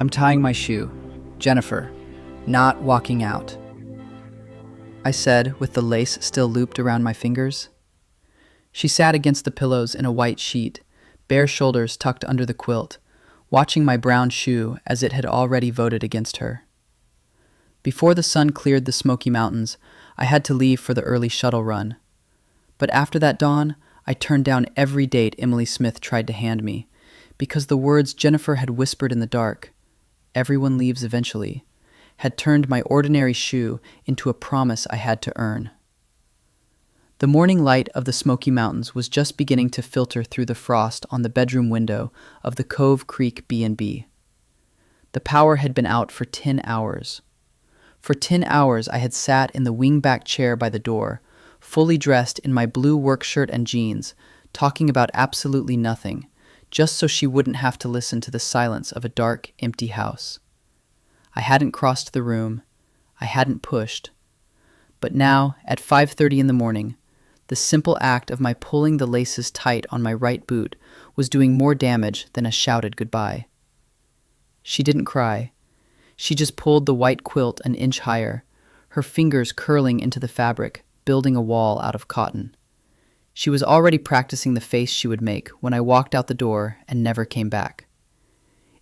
I'm tying my shoe. Jennifer, not walking out, I said, with the lace still looped around my fingers. She sat against the pillows in a white sheet, bare shoulders tucked under the quilt, watching my brown shoe as it had already voted against her. Before the sun cleared the Smoky Mountains, I had to leave for the early shuttle run. But after that dawn, I turned down every date Emily Smith tried to hand me, because the words Jennifer had whispered in the dark, "Everyone leaves eventually," had turned my ordinary shoe into a promise I had to earn. The morning light of the Smoky Mountains was just beginning to filter through the frost on the bedroom window of the Cove Creek B&B. The power had been out for 10 hours. For 10 hours I had sat in the wingback chair by the door, fully dressed in my blue work shirt and jeans, talking about absolutely nothing, just so she wouldn't have to listen to the silence of a dark, empty house. I hadn't crossed the room. I hadn't pushed. But now, at 5:30 in the morning, the simple act of my pulling the laces tight on my right boot was doing more damage than a shouted goodbye. She didn't cry. She just pulled the white quilt an inch higher, her fingers curling into the fabric, building a wall out of cotton. She was already practicing the face she would make when I walked out the door and never came back.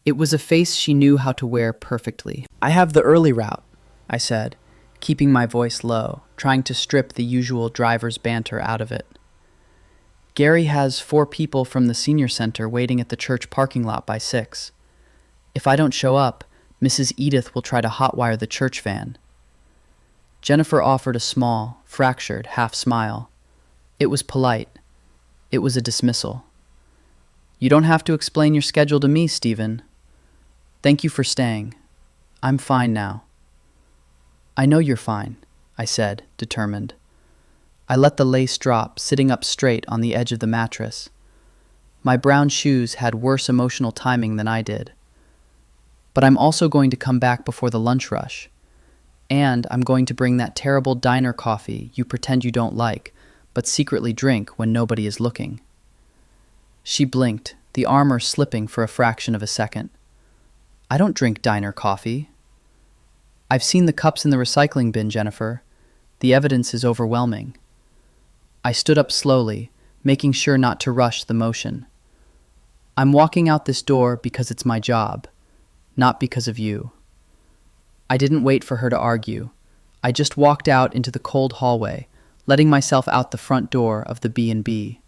It was a face she knew how to wear perfectly. "I have the early route," I said, keeping my voice low, trying to strip the usual driver's banter out of it. "Gary has 4 people from the senior center waiting at the church parking lot by 6. If I don't show up, Mrs. Edith will try to hotwire the church van." Jennifer offered a small, fractured half smile. It was polite. It was a dismissal. "You don't have to explain your schedule to me, Stephen. Thank you for staying. I'm fine now." "I know you're fine," I said, determined. I let the lace drop, sitting up straight on the edge of the mattress. My brown shoes had worse emotional timing than I did. "But I'm also going to come back before the lunch rush. And I'm going to bring that terrible diner coffee you pretend you don't like, but secretly drink when nobody is looking." She blinked, the armor slipping for a fraction of a second. "I don't drink diner coffee." "I've seen the cups in the recycling bin, Jennifer. The evidence is overwhelming." I stood up slowly, making sure not to rush the motion. "I'm walking out this door because it's my job, not because of you." I didn't wait for her to argue. I just walked out into the cold hallway, letting myself out the front door of the B&B.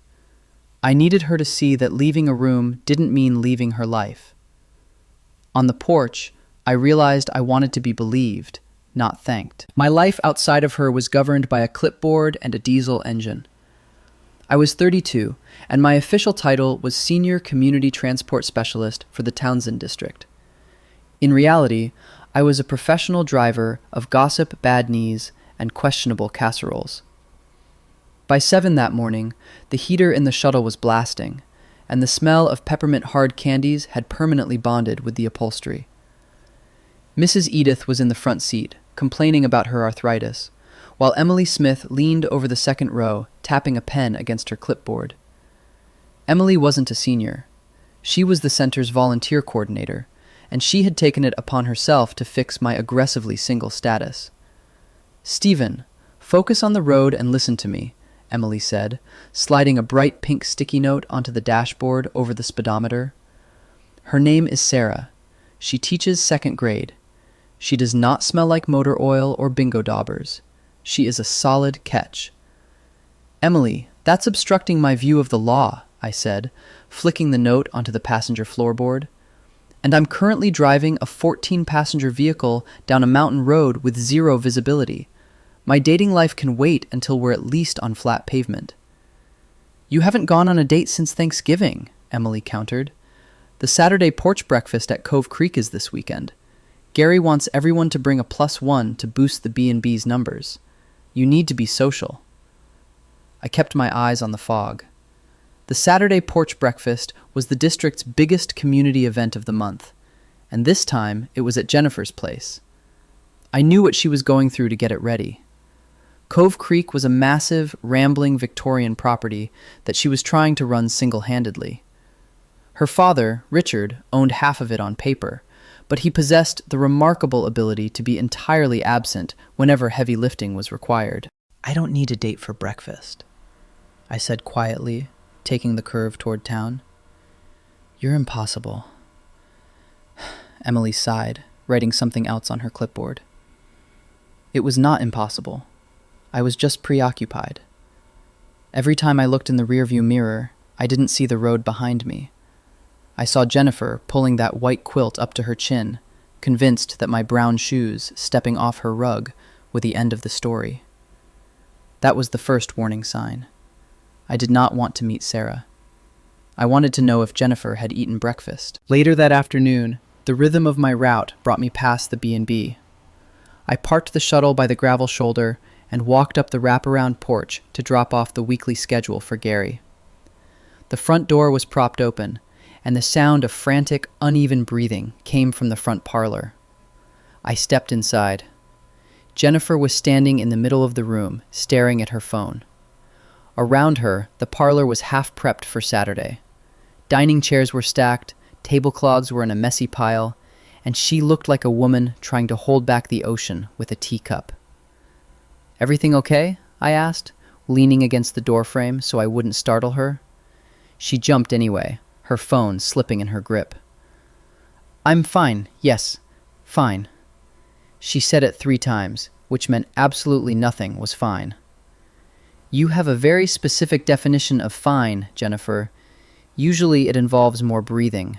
I needed her to see that leaving a room didn't mean leaving her life. On the porch, I realized I wanted to be believed, not thanked. My life outside of her was governed by a clipboard and a diesel engine. I was 32, and my official title was Senior Community Transport Specialist for the Townsend District. In reality, I was a professional driver of gossip, bad knees, and questionable casseroles. By 7 that morning, the heater in the shuttle was blasting, and the smell of peppermint hard candies had permanently bonded with the upholstery. Mrs. Edith was in the front seat, complaining about her arthritis, while Emily Smith leaned over the second row, tapping a pen against her clipboard. Emily wasn't a senior. She was the center's volunteer coordinator, and she had taken it upon herself to fix my aggressively single status. "Stephen, focus on the road and listen to me," Emily said, sliding a bright pink sticky note onto the dashboard over the speedometer. "Her name is Sarah. She teaches 2nd grade. She does not smell like motor oil or bingo daubers. She is a solid catch." "Emily, that's obstructing my view of the law," I said, flicking the note onto the passenger floorboard. "And I'm currently driving a 14-passenger vehicle down a mountain road with 0 visibility. My dating life can wait until we're at least on flat pavement." "You haven't gone on a date since Thanksgiving," Emily countered. "The Saturday porch breakfast at Cove Creek is this weekend. Gary wants everyone to bring a +1 to boost the B&B's numbers. You need to be social." I kept my eyes on the fog. The Saturday porch breakfast was the district's biggest community event of the month, and this time it was at Jennifer's place. I knew what she was going through to get it ready. Cove Creek was a massive, rambling Victorian property that she was trying to run single-handedly. Her father, Richard, owned half of it on paper, but he possessed the remarkable ability to be entirely absent whenever heavy lifting was required. "I don't need a date for breakfast," I said quietly, taking the curve toward town. "You're impossible." Emily sighed, writing something else on her clipboard. It was not impossible. I was just preoccupied. Every time I looked in the rearview mirror, I didn't see the road behind me. I saw Jennifer pulling that white quilt up to her chin, convinced that my brown shoes stepping off her rug were the end of the story. That was the first warning sign. I did not want to meet Sarah. I wanted to know if Jennifer had eaten breakfast. Later that afternoon, the rhythm of my route brought me past the B&B. I parked the shuttle by the gravel shoulder and walked up the wraparound porch to drop off the weekly schedule for Gary. The front door was propped open, and the sound of frantic, uneven breathing came from the front parlor. I stepped inside. Jennifer was standing in the middle of the room, staring at her phone. Around her, the parlor was half prepped for Saturday. Dining chairs were stacked, tablecloths were in a messy pile, and she looked like a woman trying to hold back the ocean with a teacup. "Everything okay?" I asked, leaning against the doorframe so I wouldn't startle her. She jumped anyway, her phone slipping in her grip. "I'm fine, yes, fine." She said it 3 times, which meant absolutely nothing was fine. "You have a very specific definition of fine, Jennifer. Usually it involves more breathing."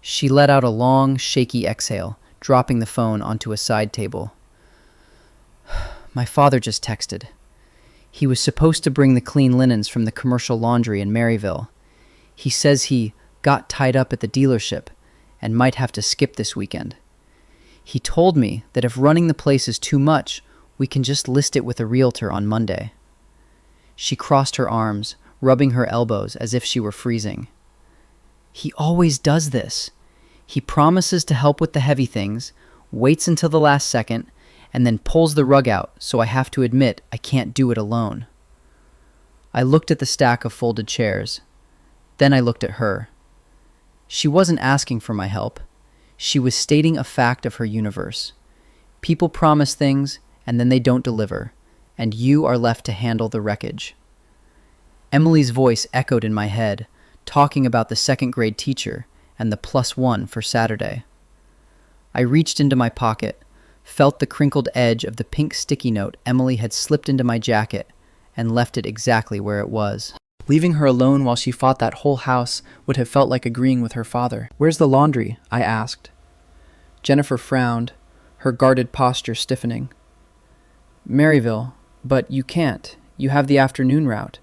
She let out a long, shaky exhale, dropping the phone onto a side table. "My father just texted. He was supposed to bring the clean linens from the commercial laundry in Maryville. He says he got tied up at the dealership and might have to skip this weekend. He told me that if running the place is too much, we can just list it with a realtor on Monday." She crossed her arms, rubbing her elbows as if she were freezing. "He always does this. He promises to help with the heavy things, waits until the last second, and then pulls the rug out, so I have to admit I can't do it alone." I looked at the stack of folded chairs. Then I looked at her. She wasn't asking for my help. She was stating a fact of her universe. People promise things, and then they don't deliver, and you are left to handle the wreckage. Emily's voice echoed in my head, talking about the second-grade teacher and the +1 for Saturday. I reached into my pocket, felt the crinkled edge of the pink sticky note Emily had slipped into my jacket, and left it exactly where it was. Leaving her alone while she fought that whole house would have felt like agreeing with her father. "Where's the laundry?" I asked. Jennifer frowned, her guarded posture stiffening. "Maryville, but you can't. You have the afternoon route."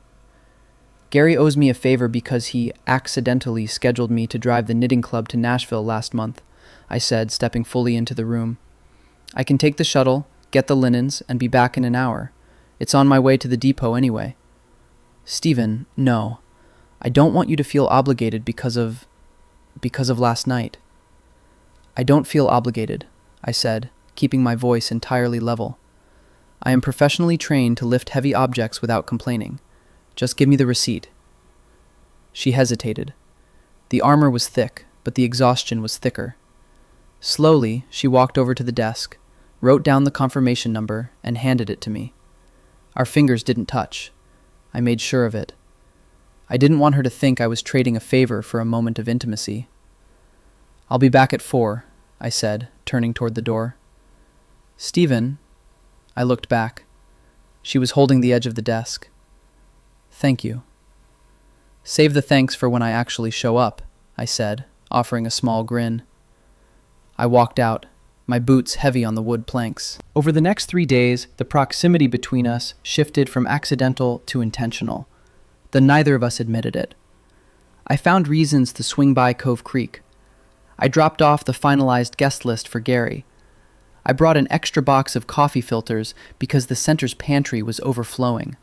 "Gary owes me a favor because he accidentally scheduled me to drive the knitting club to Nashville last month," I said, stepping fully into the room. "I can take the shuttle, get the linens, and be back in an hour. It's on my way to the depot anyway." "Stephen, no. I don't want you to feel obligated because of last night." "I don't feel obligated," I said, keeping my voice entirely level. "I am professionally trained to lift heavy objects without complaining. Just give me the receipt." She hesitated. The armor was thick, but the exhaustion was thicker. Slowly, she walked over to the desk, wrote down the confirmation number, and handed it to me. Our fingers didn't touch. I made sure of it. I didn't want her to think I was trading a favor for a moment of intimacy. "I'll be back at 4, I said, turning toward the door. "Stephen," I looked back. She was holding the edge of the desk. "Thank you." "Save the thanks for when I actually show up," I said, offering a small grin. I walked out, my boots heavy on the wood planks. Over the next 3 days, the proximity between us shifted from accidental to intentional, though neither of us admitted it. I found reasons to swing by Cove Creek. I dropped off the finalized guest list for Gary. I brought an extra box of coffee filters because the center's pantry was overflowing.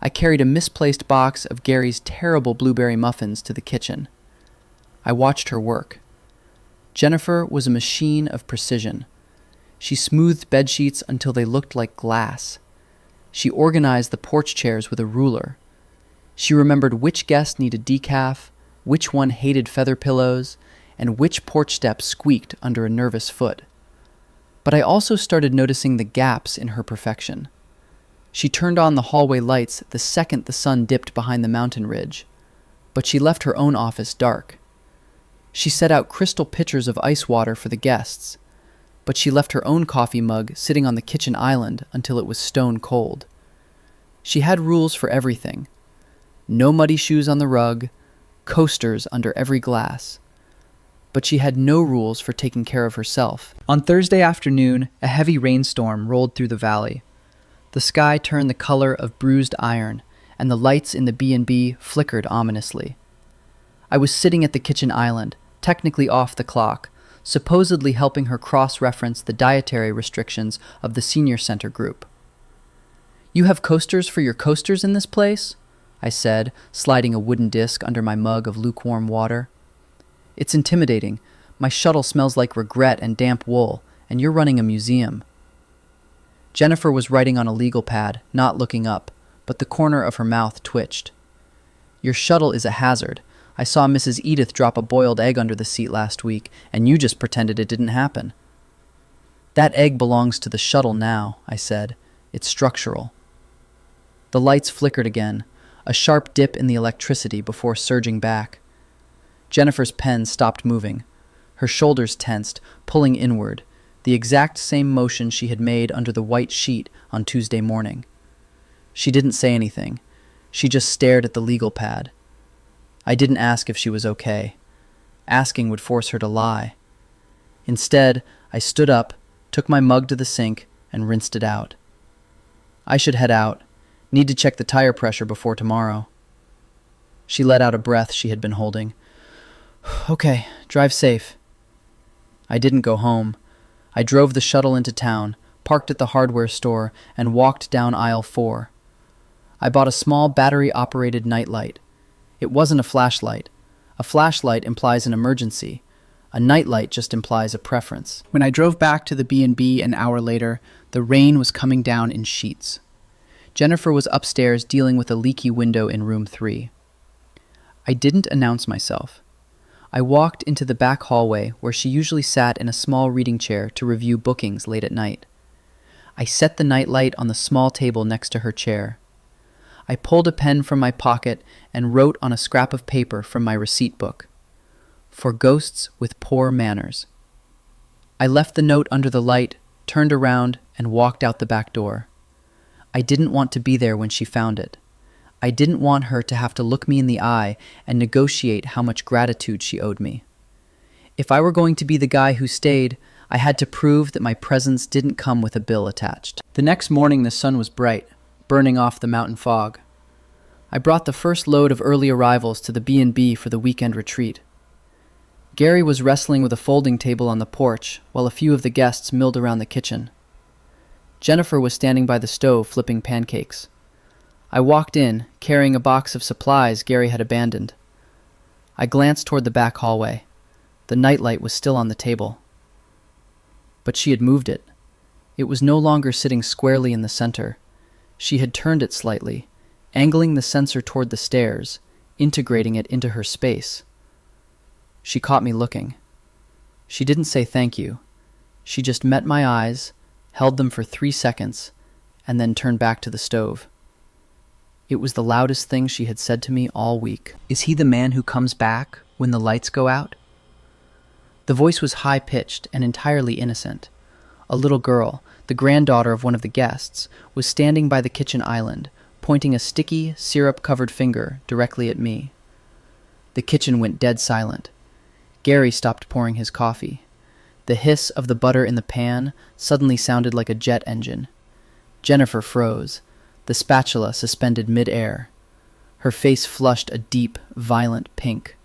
I carried a misplaced box of Gary's terrible blueberry muffins to the kitchen. I watched her work. Jennifer was a machine of precision. She smoothed bedsheets until they looked like glass. She organized the porch chairs with a ruler. She remembered which guest needed decaf, which one hated feather pillows, and which porch step squeaked under a nervous foot. But I also started noticing the gaps in her perfection. She turned on the hallway lights the second the sun dipped behind the mountain ridge, but she left her own office dark. She set out crystal pitchers of ice water for the guests, but she left her own coffee mug sitting on the kitchen island until it was stone cold. She had rules for everything. No muddy shoes on the rug, coasters under every glass. But she had no rules for taking care of herself. On Thursday afternoon, a heavy rainstorm rolled through the valley. The sky turned the color of bruised iron, and the lights in the B&B flickered ominously. I was sitting at the kitchen island, technically off the clock, supposedly helping her cross-reference the dietary restrictions of the senior center group. "You have coasters for your coasters in this place?" I said, sliding a wooden disc under my mug of lukewarm water. "It's intimidating. My shuttle smells like regret and damp wool, and you're running a museum." Jennifer was writing on a legal pad, not looking up, but the corner of her mouth twitched. "Your shuttle is a hazard. I saw Mrs. Edith drop a boiled egg under the seat last week, and you just pretended it didn't happen." "That egg belongs to the shuttle now," I said. "It's structural." The lights flickered again, a sharp dip in the electricity before surging back. Jennifer's pen stopped moving. Her shoulders tensed, pulling inward, the exact same motion she had made under the white sheet on Tuesday morning. She didn't say anything. She just stared at the legal pad. I didn't ask if she was okay. Asking would force her to lie. Instead, I stood up, took my mug to the sink, and rinsed it out. I should head out. Need to check the tire pressure before tomorrow. She let out a breath she had been holding. "Okay, drive safe." I didn't go home. I drove the shuttle into town, parked at the hardware store, and walked down aisle 4. I bought a small battery-operated nightlight. It wasn't a flashlight. A flashlight implies an emergency. A nightlight just implies a preference. When I drove back to the B&B an hour later, the rain was coming down in sheets. Jennifer was upstairs dealing with a leaky window in room 3. I didn't announce myself. I walked into the back hallway where she usually sat in a small reading chair to review bookings late at night. I set the nightlight on the small table next to her chair. I pulled a pen from my pocket and wrote on a scrap of paper from my receipt book. "For ghosts with poor manners." I left the note under the light, turned around, and walked out the back door. I didn't want to be there when she found it. I didn't want her to have to look me in the eye and negotiate how much gratitude she owed me. If I were going to be the guy who stayed, I had to prove that my presence didn't come with a bill attached. The next morning the sun was bright, burning off the mountain fog. I brought the first load of early arrivals to the B&B for the weekend retreat. Gary was wrestling with a folding table on the porch, while a few of the guests milled around the kitchen. Jennifer was standing by the stove flipping pancakes. I walked in, carrying a box of supplies Gary had abandoned. I glanced toward the back hallway. The nightlight was still on the table. But she had moved it. It was no longer sitting squarely in the center. She had turned it slightly, angling the sensor toward the stairs, integrating it into her space. She caught me looking. She didn't say thank you. She just met my eyes, held them for 3 seconds, and then turned back to the stove. It was the loudest thing she had said to me all week. "Is he the man who comes back when the lights go out?" The voice was high-pitched and entirely innocent. A little girl, the granddaughter of one of the guests, was standing by the kitchen island, pointing a sticky, syrup-covered finger directly at me. The kitchen went dead silent. Gary stopped pouring his coffee. The hiss of the butter in the pan suddenly sounded like a jet engine. Jennifer froze, the spatula suspended mid-air. Her face flushed a deep, violent pink.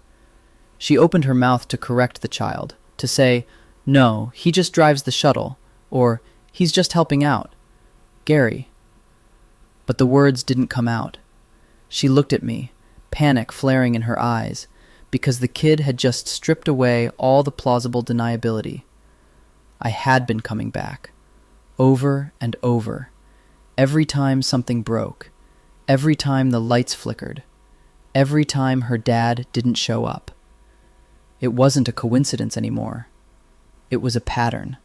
She opened her mouth to correct the child, to say, "No, he just drives the shuttle," or "He's just helping out. Gary." But the words didn't come out. She looked at me, panic flaring in her eyes, because the kid had just stripped away all the plausible deniability. I had been coming back, over and over, every time something broke, every time the lights flickered, every time her dad didn't show up. It wasn't a coincidence anymore. It was a pattern.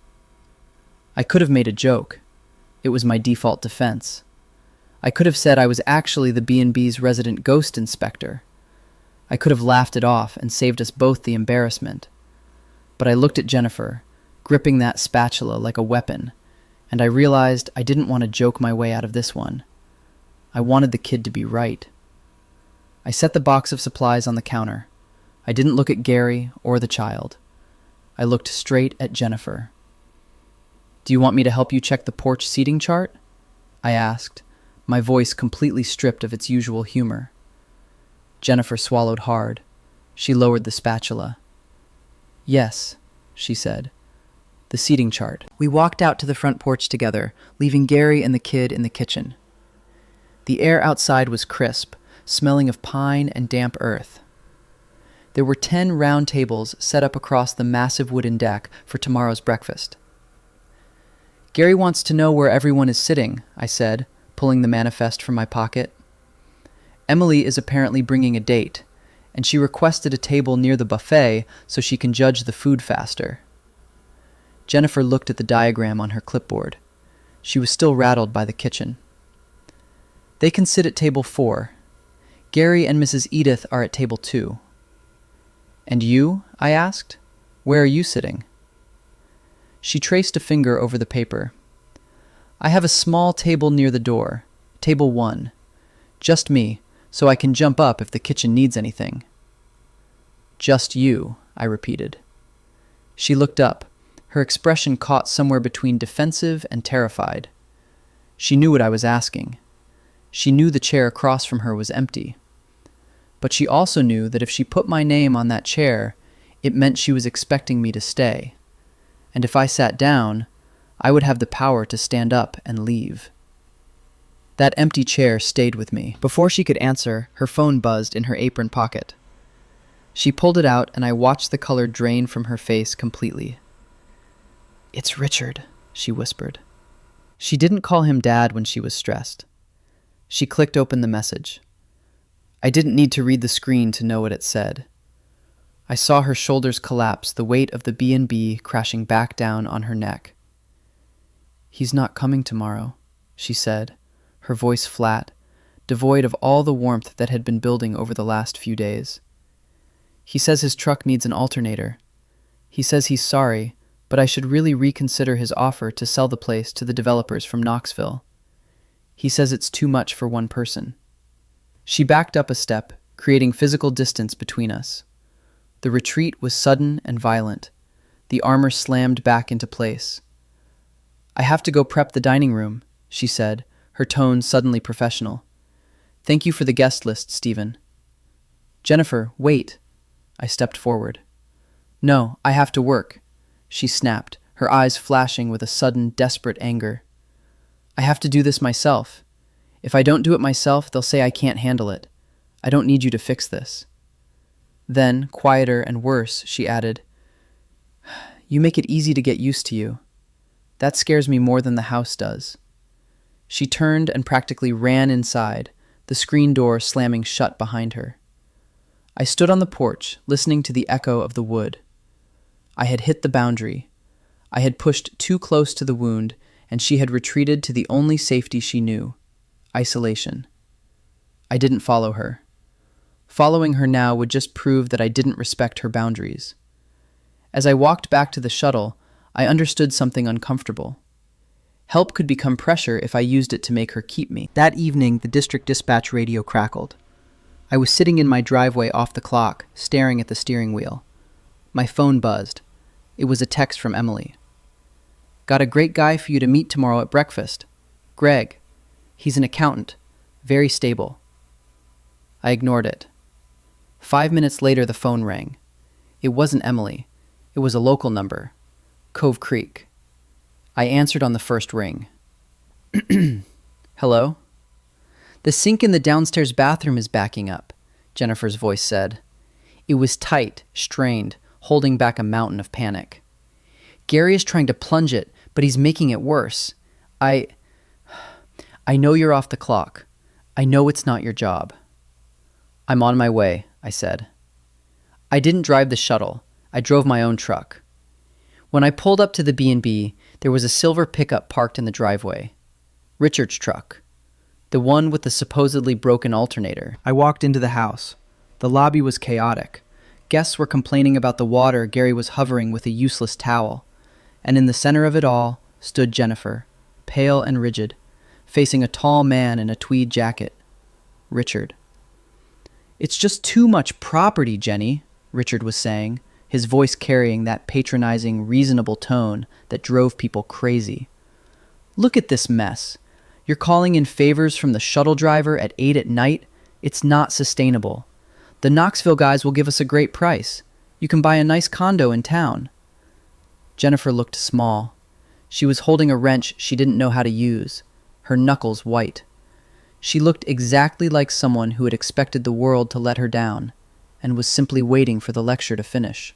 I could have made a joke. It was my default defense. I could have said I was actually the B&B's resident ghost inspector. I could have laughed it off and saved us both the embarrassment. But I looked at Jennifer, gripping that spatula like a weapon, and I realized I didn't want to joke my way out of this one. I wanted the kid to be right. I set the box of supplies on the counter. I didn't look at Gary or the child. I looked straight at Jennifer. "Do you want me to help you check the porch seating chart?" I asked, my voice completely stripped of its usual humor. Jennifer swallowed hard. She lowered the spatula. "Yes," she said. "The seating chart." We walked out to the front porch together, leaving Gary and the kid in the kitchen. The air outside was crisp, smelling of pine and damp earth. There were 10 round tables set up across the massive wooden deck for tomorrow's breakfast. "Gary wants to know where everyone is sitting," I said, pulling the manifest from my pocket. "Emily is apparently bringing a date, and she requested a table near the buffet so she can judge the food faster." Jennifer looked at the diagram on her clipboard. She was still rattled by the kitchen. "They can sit at table 4. Gary and Mrs. Edith are at table 2. "And you?" I asked. "Where are you sitting?" She traced a finger over the paper. "I have a small table near the door, table 1. Just me, so I can jump up if the kitchen needs anything." "Just you," I repeated. She looked up, her expression caught somewhere between defensive and terrified. She knew what I was asking. She knew the chair across from her was empty. But she also knew that if she put my name on that chair, it meant she was expecting me to stay. And if I sat down, I would have the power to stand up and leave. That empty chair stayed with me. Before she could answer, her phone buzzed in her apron pocket. She pulled it out, and I watched the color drain from her face completely. "It's Richard," she whispered. She didn't call him Dad when she was stressed. She clicked open the message. I didn't need to read the screen to know what it said. I saw her shoulders collapse, the weight of the B&B crashing back down on her neck. "He's not coming tomorrow," she said, her voice flat, devoid of all the warmth that had been building over the last few days. "He says his truck needs an alternator. He says he's sorry, but I should really reconsider his offer to sell the place to the developers from Knoxville. He says it's too much for one person." She backed up a step, creating physical distance between us. The retreat was sudden and violent. The armor slammed back into place. "I have to go prep the dining room," she said, her tone suddenly professional. "Thank you for the guest list, Stephen." "Jennifer, wait." I stepped forward. "No, I have to work," she snapped, her eyes flashing with a sudden, desperate anger. "I have to do this myself. If I don't do it myself, they'll say I can't handle it. I don't need you to fix this." Then, quieter and worse, she added, "You make it easy to get used to you. That scares me more than the house does." She turned and practically ran inside, the screen door slamming shut behind her. I stood on the porch, listening to the echo of the wood. I had hit the boundary. I had pushed too close to the wound, and she had retreated to the only safety she knew: isolation. I didn't follow her. Following her now would just prove that I didn't respect her boundaries. As I walked back to the shuttle, I understood something uncomfortable. Help could become pressure if I used it to make her keep me. That evening, the district dispatch radio crackled. I was sitting in my driveway off the clock, staring at the steering wheel. My phone buzzed. It was a text from Emily. "Got a great guy for you to meet tomorrow at breakfast. Greg. He's an accountant. Very stable." I ignored it. 5 minutes later, the phone rang. It wasn't Emily. It was a local number. Cove Creek. I answered on the first ring. "Hello?" "The sink in the downstairs bathroom is backing up," Jennifer's voice said. It was tight, strained, holding back a mountain of panic. "Gary is trying to plunge it, but he's making it worse. I know you're off the clock. I know it's not your job." "I'm on my way," I said. I didn't drive the shuttle. I drove my own truck. When I pulled up to the B&B, there was a silver pickup parked in the driveway. Richard's truck. The one with the supposedly broken alternator. I walked into the house. The lobby was chaotic. Guests were complaining about the water Gary was hovering with a useless towel. And in the center of it all stood Jennifer, pale and rigid, facing a tall man in a tweed jacket. Richard. "It's just too much property, Jenny," Richard was saying, his voice carrying that patronizing, reasonable tone that drove people crazy. "Look at this mess. You're calling in favors from the shuttle driver at 8 at night? It's not sustainable. The Knoxville guys will give us a great price. You can buy a nice condo in town." Jennifer looked small. She was holding a wrench she didn't know how to use, her knuckles white. She looked exactly like someone who had expected the world to let her down and was simply waiting for the lecture to finish.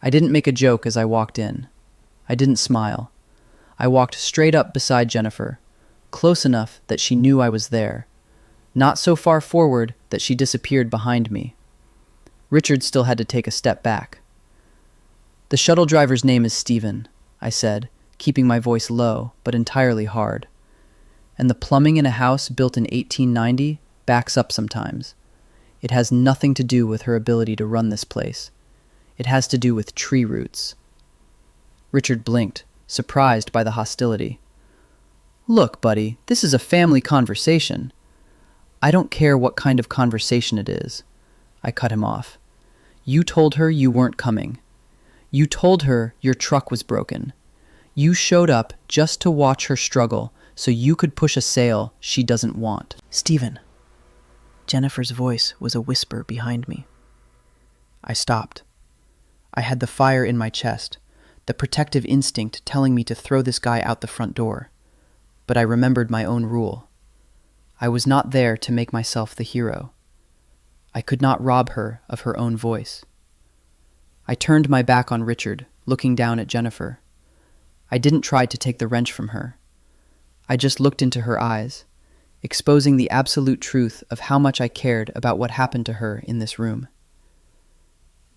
I didn't make a joke as I walked in. I didn't smile. I walked straight up beside Jennifer, close enough that she knew I was there, not so far forward that she disappeared behind me. Richard still had to take a step back. "The shuttle driver's name is Stephen," I said, keeping my voice low but entirely hard. "And the plumbing in a house built in 1890 backs up sometimes. It has nothing to do with her ability to run this place. It has to do with tree roots." Richard blinked, surprised by the hostility. "Look, buddy, this is a family conversation." "I don't care what kind of conversation it is." I cut him off. "You told her you weren't coming. You told her your truck was broken. You showed up just to watch her struggle so you could push a sale she doesn't want." "Stephen." Jennifer's voice was a whisper behind me. I stopped. I had the fire in my chest, the protective instinct telling me to throw this guy out the front door. But I remembered my own rule. I was not there to make myself the hero. I could not rob her of her own voice. I turned my back on Richard, looking down at Jennifer. I didn't try to take the wrench from her. I just looked into her eyes, exposing the absolute truth of how much I cared about what happened to her in this room.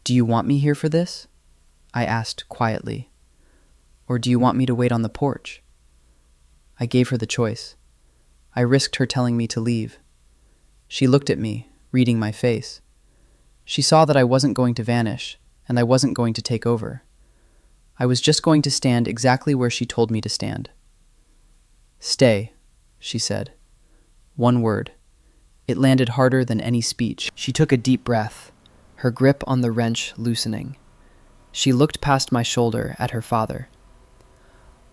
"Do you want me here for this?" I asked quietly. "Or do you want me to wait on the porch?" I gave her the choice. I risked her telling me to leave. She looked at me, reading my face. She saw that I wasn't going to vanish, and I wasn't going to take over. I was just going to stand exactly where she told me to stand. "Stay," she said. One word. It landed harder than any speech. She took a deep breath, her grip on the wrench loosening. She looked past my shoulder at her father.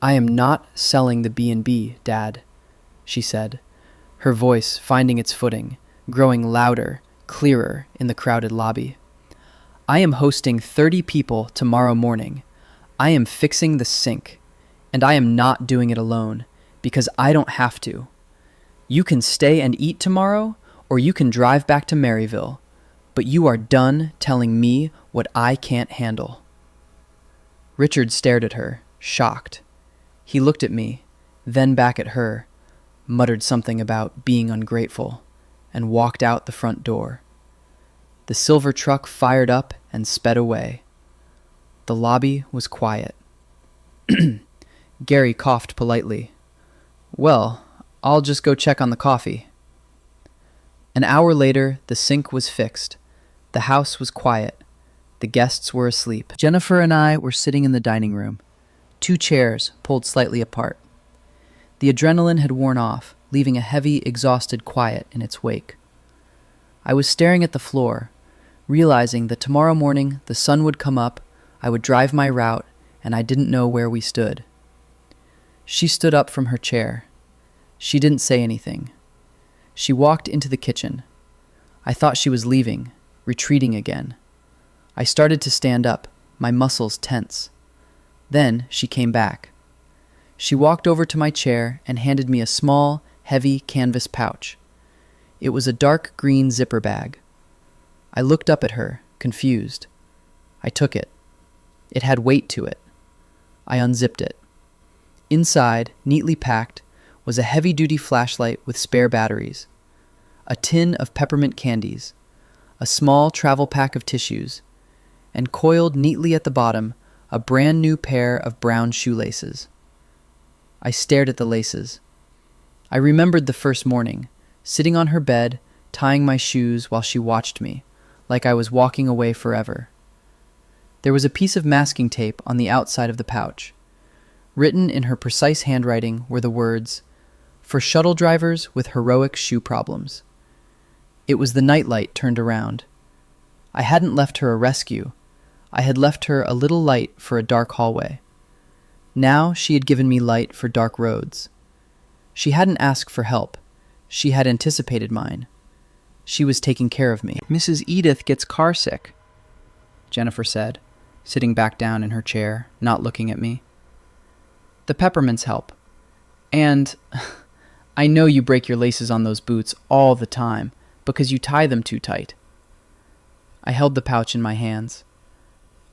"I am not selling the B&B, Dad," she said, her voice finding its footing, growing louder, clearer in the crowded lobby. "I am hosting 30 people tomorrow morning. I am fixing the sink, and I am not doing it alone, because I don't have to. You can stay and eat tomorrow, or you can drive back to Maryville, but you are done telling me what I can't handle." Richard stared at her, shocked. He looked at me, then back at her, muttered something about being ungrateful, and walked out the front door. The silver truck fired up and sped away. The lobby was quiet. Gary coughed politely. "Well, I'll just go check on the coffee." An hour later, the sink was fixed. The house was quiet. The guests were asleep. Jennifer and I were sitting in the dining room, 2 chairs pulled slightly apart. The adrenaline had worn off, leaving a heavy, exhausted quiet in its wake. I was staring at the floor, realizing that tomorrow morning the sun would come up, I would drive my route, and I didn't know where we stood. She stood up from her chair. She didn't say anything. She walked into the kitchen. I thought she was leaving, retreating again. I started to stand up, my muscles tense. Then she came back. She walked over to my chair and handed me a small, heavy canvas pouch. It was a dark green zipper bag. I looked up at her, confused. I took it. It had weight to it. I unzipped it. Inside, neatly packed, was a heavy-duty flashlight with spare batteries, a tin of peppermint candies, a small travel pack of tissues, and coiled neatly at the bottom, a brand new pair of brown shoelaces. I stared at the laces. I remembered the first morning, sitting on her bed, tying my shoes while she watched me, like I was walking away forever. There was a piece of masking tape on the outside of the pouch. Written in her precise handwriting were the words, "For shuttle drivers with heroic shoe problems." It was the nightlight turned around. I hadn't left her a rescue. I had left her a little light for a dark hallway. Now she had given me light for dark roads. She hadn't asked for help. She had anticipated mine. She was taking care of me. "Mrs. Edith gets carsick," Jennifer said, sitting back down in her chair, not looking at me. "The peppermints help. And I know you break your laces on those boots all the time because you tie them too tight." I held the pouch in my hands.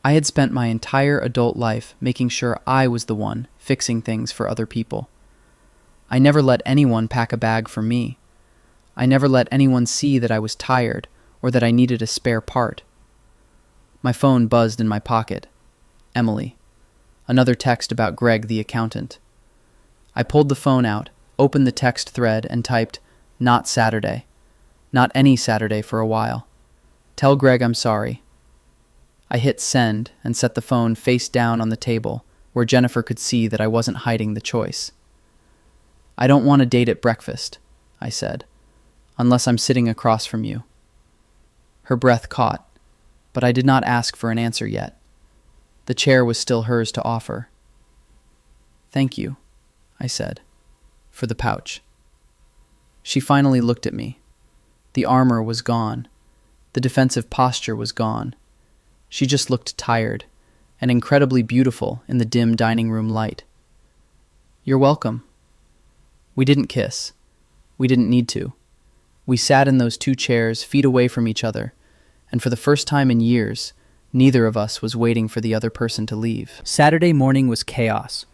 I had spent my entire adult life making sure I was the one fixing things for other people. I never let anyone pack a bag for me. I never let anyone see that I was tired or that I needed a spare part. My phone buzzed in my pocket. Emily. Another text about Greg the accountant. I pulled the phone out, opened the text thread, and typed, "Not Saturday. Not any Saturday for a while. Tell Greg I'm sorry." I hit send and set the phone face down on the table where Jennifer could see that I wasn't hiding the choice. "I don't want a date at breakfast," I said, "unless I'm sitting across from you." Her breath caught, but I did not ask for an answer yet. The chair was still hers to offer. "Thank you," I said, "for the pouch." She finally looked at me. The armor was gone. The defensive posture was gone. She just looked tired and incredibly beautiful in the dim dining room light. "You're welcome." We didn't kiss. We didn't need to. We sat in those two chairs, feet away from each other, and for the first time in years, neither of us was waiting for the other person to leave. Saturday morning was chaos.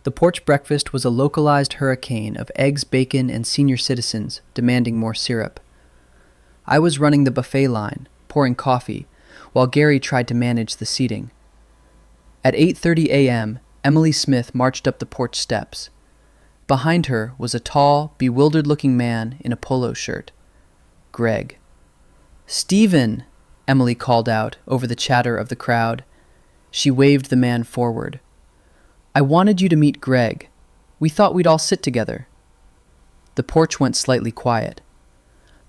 The porch breakfast was a localized hurricane of eggs, bacon, and senior citizens demanding more syrup. I was running the buffet line, pouring coffee, while Gary tried to manage the seating. At 8:30 a.m., Emily Smith marched up the porch steps. Behind her was a tall, bewildered-looking man in a polo shirt. Greg. "Stephen!" Emily called out over the chatter of the crowd. She waved the man forward. "I wanted you to meet Greg. We thought we'd all sit together." The porch went slightly quiet.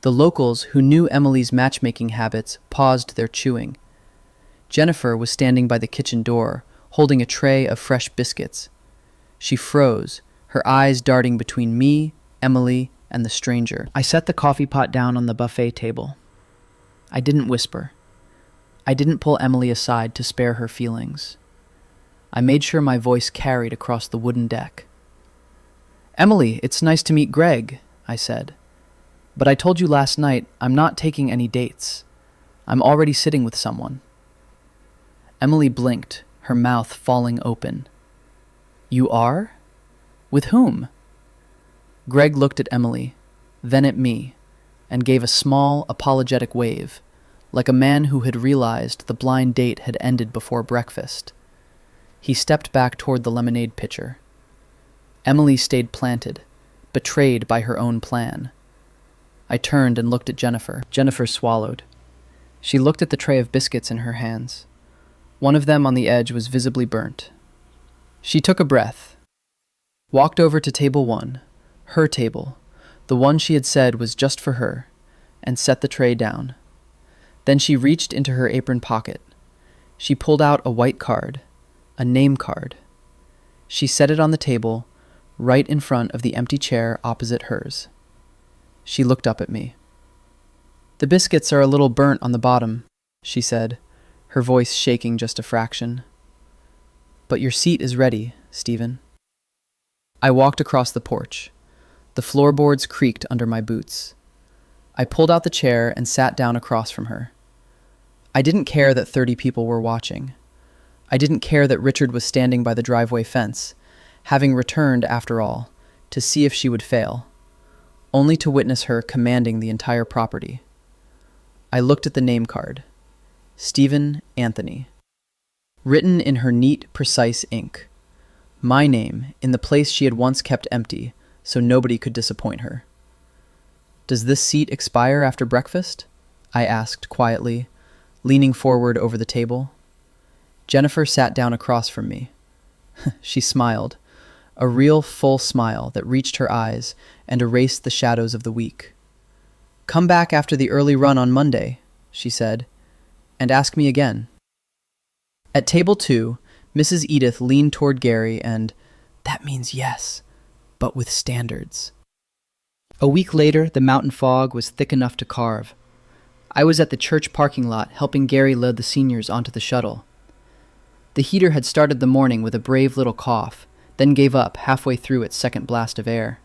The locals who knew Emily's matchmaking habits paused their chewing. Jennifer was standing by the kitchen door, holding a tray of fresh biscuits. She froze, her eyes darting between me, Emily, and the stranger. I set the coffee pot down on the buffet table. I didn't whisper. I didn't pull Emily aside to spare her feelings. I made sure my voice carried across the wooden deck. "Emily, it's nice to meet Greg," I said. "But I told you last night I'm not taking any dates. I'm already sitting with someone." Emily blinked, her mouth falling open. "You are? With whom?" Greg looked at Emily, then at me, and gave a small, apologetic wave, like a man who had realized the blind date had ended before breakfast. He stepped back toward the lemonade pitcher. Emily stayed planted, betrayed by her own plan. I turned and looked at Jennifer. Jennifer swallowed. She looked at the tray of biscuits in her hands. One of them on the edge was visibly burnt. She took a breath, walked over to table 1, her table, the one she had said was just for her, and set the tray down. Then she reached into her apron pocket. She pulled out a white card, a name card. She set it on the table, right in front of the empty chair opposite hers. She looked up at me. "The biscuits are a little burnt on the bottom," she said, her voice shaking just a fraction. "But your seat is ready, Stephen." I walked across the porch. The floorboards creaked under my boots. I pulled out the chair and sat down across from her. I didn't care that 30 people were watching. I didn't care that Richard was standing by the driveway fence, having returned, after all, to see if she would fail, only to witness her commanding the entire property. I looked at the name card. Stephen Anthony. Written in her neat, precise ink. My name, in the place she had once kept empty, so nobody could disappoint her. "Does this seat expire after breakfast?" I asked quietly, leaning forward over the table. Jennifer sat down across from me. She smiled, a real full smile that reached her eyes and erased the shadows of the week. "Come back after the early run on Monday," she said, "and ask me again." At table 2, Mrs. Edith leaned toward Gary and, "That means yes, but with standards." A week later, the mountain fog was thick enough to carve. I was at the church parking lot helping Gary load the seniors onto the shuttle. The heater had started the morning with a brave little cough, then gave up halfway through its second blast of air.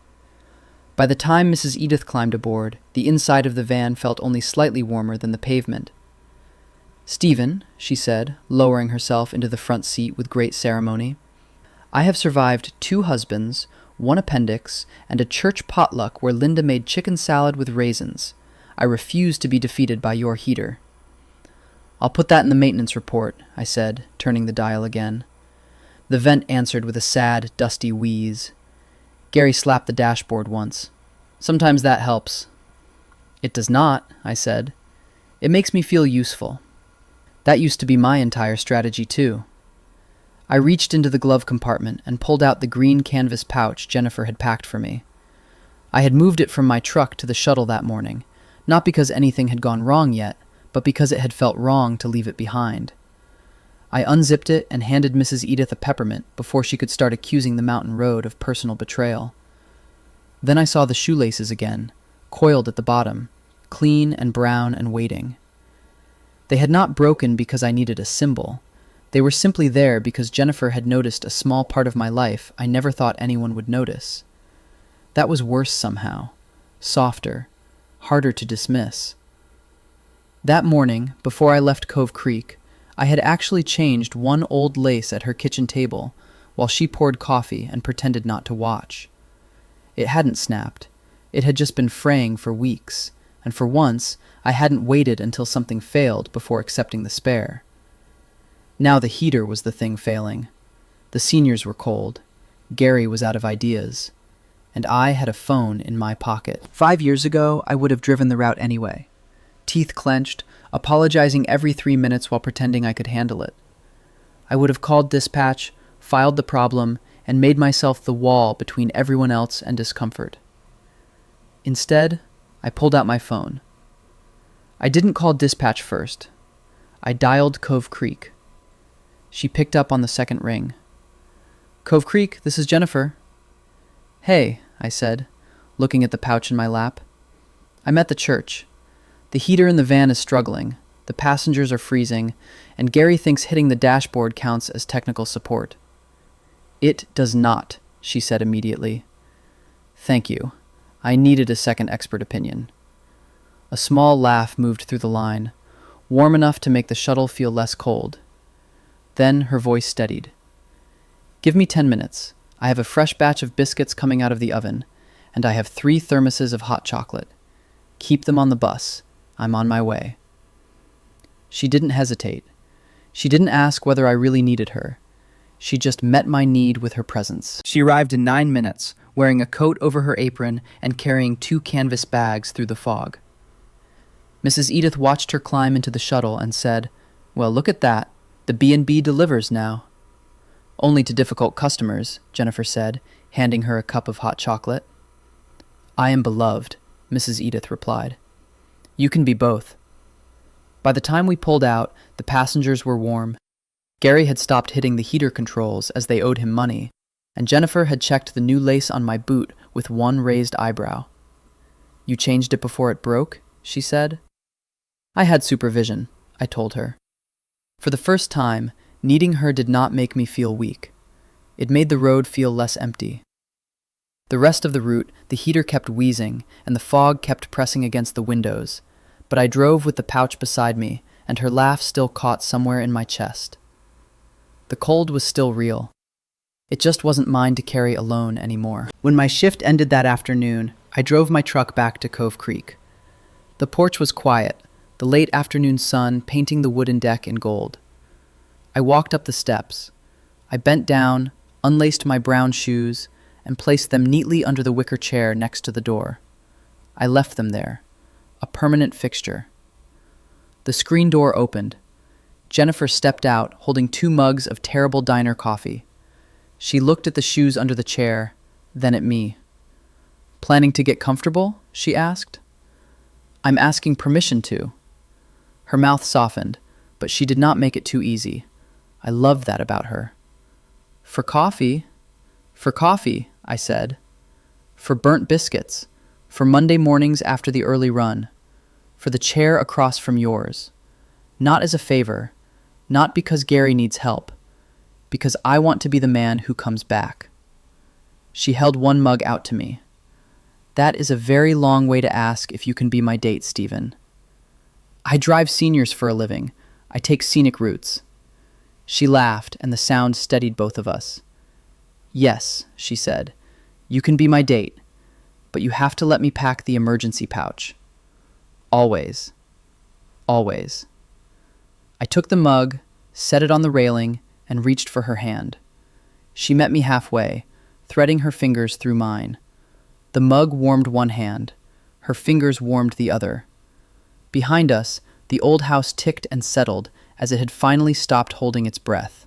By the time Mrs. Edith climbed aboard, the inside of the van felt only slightly warmer than the pavement. "Stephen," she said, lowering herself into the front seat with great ceremony, "I have survived 2 husbands, 1 appendix, and a church potluck where Linda made chicken salad with raisins. I refuse to be defeated by your heater." "I'll put that in the maintenance report," I said, turning the dial again. The vent answered with a sad, dusty wheeze. Gary slapped the dashboard once. "Sometimes that helps." "It does not," I said. "It makes me feel useful." That used to be my entire strategy, too. I reached into the glove compartment and pulled out the green canvas pouch Jennifer had packed for me. I had moved it from my truck to the shuttle that morning, not because anything had gone wrong yet, but because it had felt wrong to leave it behind. I unzipped it and handed Mrs. Edith a peppermint before she could start accusing the mountain road of personal betrayal. Then I saw the shoelaces again, coiled at the bottom, clean and brown and waiting. They had not broken because I needed a symbol. They were simply there because Jennifer had noticed a small part of my life I never thought anyone would notice. That was worse somehow, softer, harder to dismiss. That morning, before I left Cove Creek, I had actually changed one old lace at her kitchen table while she poured coffee and pretended not to watch. It hadn't snapped. It had just been fraying for weeks, and for once, I hadn't waited until something failed before accepting the spare. Now the heater was the thing failing. The seniors were cold. Gary was out of ideas. And I had a phone in my pocket. 5 years ago, I would have driven the route anyway. Teeth clenched, apologizing every 3 minutes while pretending I could handle it. I would have called dispatch, filed the problem, and made myself the wall between everyone else and discomfort. Instead, I pulled out my phone. I didn't call dispatch first. I dialed Cove Creek. She picked up on the second ring. "Cove Creek, this is Jennifer." "Hey," I said, looking at the pouch in my lap. "I'm at the church. The heater in the van is struggling, the passengers are freezing, and Gary thinks hitting the dashboard counts as technical support." "It does not," she said immediately. "Thank you. I needed a second expert opinion." A small laugh moved through the line, warm enough to make the shuttle feel less cold. Then her voice steadied. "Give me 10 minutes. I have a fresh batch of biscuits coming out of the oven, and I have 3 thermoses of hot chocolate. Keep them on the bus. I'm on my way." She didn't hesitate. She didn't ask whether I really needed her. She just met my need with her presence. She arrived in 9 minutes, wearing a coat over her apron and carrying 2 canvas bags through the fog. Mrs. Edith watched her climb into the shuttle and said, "Well, look at that. The B&B delivers now." "Only to difficult customers," Jennifer said, handing her a cup of hot chocolate. "I am beloved," Mrs. Edith replied. "You can be both." By the time we pulled out, the passengers were warm. Gary had stopped hitting the heater controls as they owed him money, and Jennifer had checked the new lace on my boot with one raised eyebrow. "You changed it before it broke?" she said. "I had supervision," I told her. For the first time, needing her did not make me feel weak. It made the road feel less empty. The rest of the route, the heater kept wheezing, and the fog kept pressing against the windows, but I drove with the pouch beside me, and her laugh still caught somewhere in my chest. The cold was still real. It just wasn't mine to carry alone anymore. When my shift ended that afternoon, I drove my truck back to Cove Creek. The porch was quiet, the late afternoon sun painting the wooden deck in gold. I walked up the steps. I bent down, unlaced my brown shoes, and placed them neatly under the wicker chair next to the door. I left them there, a permanent fixture. The screen door opened. Jennifer stepped out, holding 2 mugs of terrible diner coffee. She looked at the shoes under the chair, then at me. "Planning to get comfortable?" she asked. "I'm asking permission to." Her mouth softened, but she did not make it too easy. I loved that about her. "For coffee?" "For coffee," I said. "For burnt biscuits. For Monday mornings after the early run. For the chair across from yours. Not as a favor, not because Gary needs help, because I want to be the man who comes back." She held 1 mug out to me. "That is a very long way to ask if you can be my date, Stephen." "I drive seniors for a living. I take scenic routes." She laughed, and the sound steadied both of us. "Yes," she said, "you can be my date, but you have to let me pack the emergency pouch. Always. Always." I took the mug, set it on the railing, and reached for her hand. She met me halfway, threading her fingers through mine. The mug warmed one hand. Her fingers warmed the other. Behind us, the old house ticked and settled as it had finally stopped holding its breath.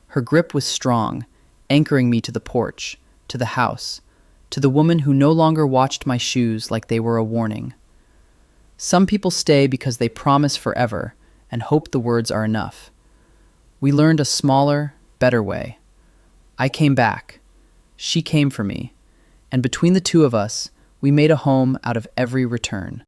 Her grip was strong, anchoring me to the porch, to the house, to the woman who no longer watched my shoes like they were a warning. Some people stay because they promise forever and hope the words are enough. We learned a smaller, better way. I came back. She came for me. And between the 2 of us, we made a home out of every return.